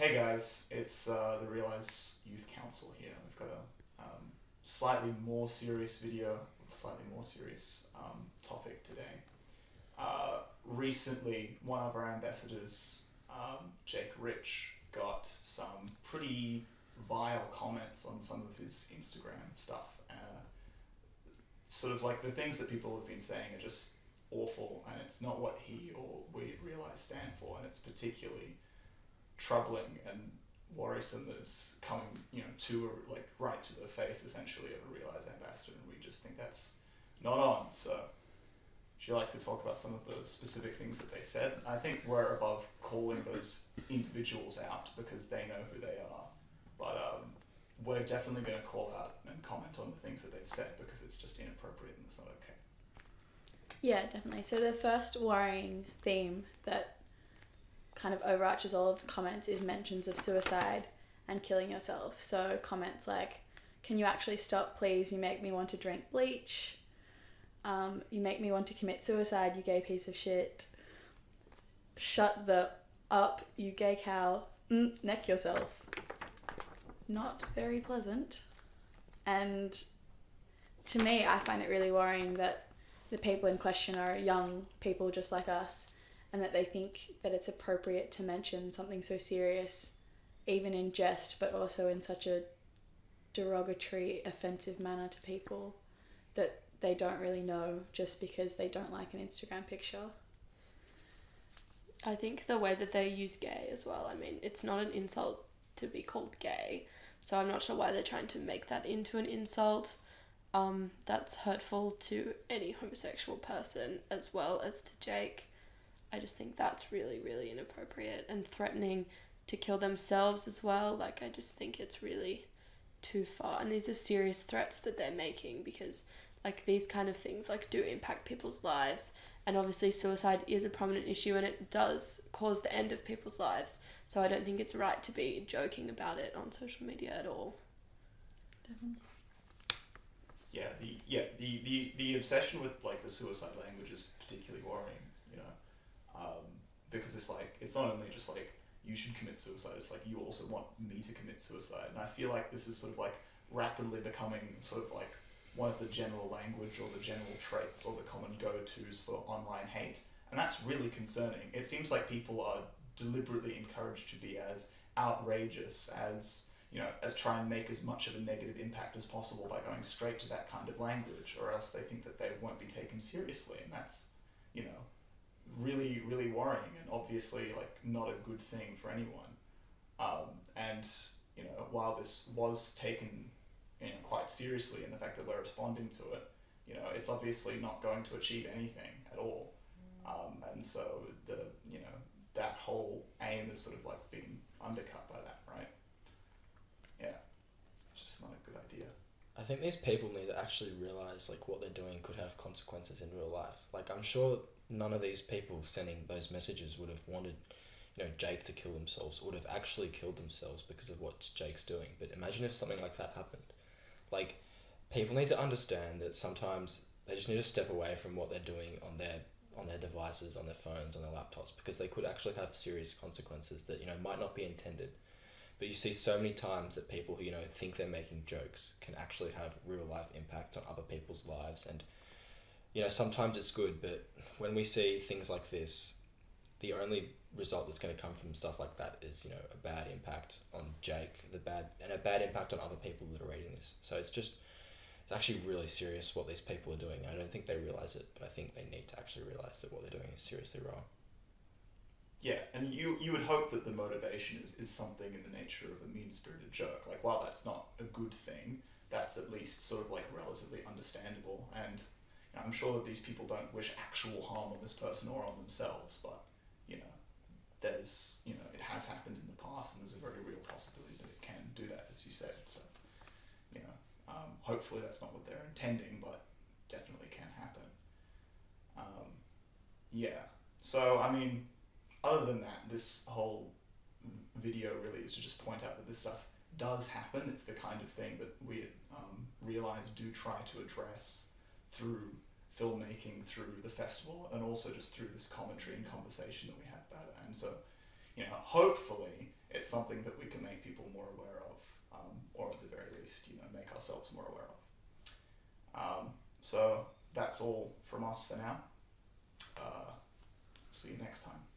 Hey guys, it's the REELise Youth Council here. We've got a slightly more serious video with a slightly more serious topic today. Recently, one of our ambassadors, Jake Rich, got some pretty vile comments on some of his Instagram stuff. Sort of like the things that people have been saying are just awful, and it's not what he or we REELise stand for, and it's particularly troubling and worrisome that it's coming, right to the face essentially of a REELise ambassador, and we just think that's not on. So, would you like to talk about some of the specific things that they said? I think we're above calling those individuals out because they know who they are, but we're definitely going to call out and comment on the things that they've said because it's just inappropriate and it's not okay. Yeah, definitely. So the first worrying theme that kind of overarches all of the comments is mentions of suicide and killing yourself. So comments like, can you actually stop, please? You make me want to drink bleach. You make me want to commit suicide, you gay piece of shit. Shut the up, you gay cow. Neck yourself. Not very pleasant. And to me, I find it really worrying that the people in question are young people just like us, and that they think that it's appropriate to mention something so serious, even in jest, but also in such a derogatory, offensive manner to people that they don't really know just because they don't like an Instagram picture. I think the way that they use gay as well, I mean, it's not an insult to be called gay, so I'm not sure why they're trying to make that into an insult. That's hurtful to any homosexual person as well as to Jake. I just think that's really, really inappropriate and threatening to kill themselves as well. Like, I just think it's really too far. And these are serious threats that they're making because, like, these kind of things, like, do impact people's lives. And obviously suicide is a prominent issue and it does cause the end of people's lives. So I don't think it's right to be joking about it on social media at all. Definitely. The obsession with like the suicide language is particularly worrying, because it's like it's not only just like you should commit suicide, it's like you also want me to commit suicide, and I feel like this is sort of like rapidly becoming sort of like one of the general language or the general traits or the common go-tos for online hate, and that's really concerning. It seems like people are deliberately encouraged to be as outrageous as try and make as much of a negative impact as possible by going straight to that kind of language, or else they think that they won't be taken seriously, and that's, really, really worrying, and obviously, like, not a good thing for anyone. While this was taken, quite seriously in the fact that we're responding to it, it's obviously not going to achieve anything at all. And so that whole aim is sort of like being undercut by that, right? Yeah, it's just not a good idea. I think these people need to actually realise like what they're doing could have consequences in real life. Like, I'm sure none of these people sending those messages would have wanted, Jake to kill themselves, would have actually killed themselves because of what Jake's doing. But imagine if something like that happened. Like, people need to understand that sometimes they just need to step away from what they're doing on their devices, on their phones, on their laptops, because they could actually have serious consequences that, might not be intended. But you see so many times that people who, think they're making jokes can actually have real life impact on other people's lives. And, sometimes it's good, but when we see things like this, the only result that's going to come from stuff like that is, a bad impact on Jake, a bad impact on other people that are reading this. So it's actually really serious what these people are doing. I don't think they realise it, but I think they need to actually realise that what they're doing is seriously wrong. Yeah, and you would hope that the motivation is something in the nature of a mean-spirited joke. Like, while that's not a good thing, that's at least sort of like relatively understandable. And I'm sure that these people don't wish actual harm on this person or on themselves, but there's it has happened in the past, and there's a very real possibility that it can do that, as you said. So hopefully that's not what they're intending, but definitely can happen. So I mean, other than that, this whole video really is to just point out that this stuff does happen. It's the kind of thing that we REELise do try to address through filmmaking, through the and also just through this commentary and conversation that we have about it. And so, hopefully it's something that we can make people more aware of, or at the very least, make ourselves more aware of. So that's all from us for now. See you next time.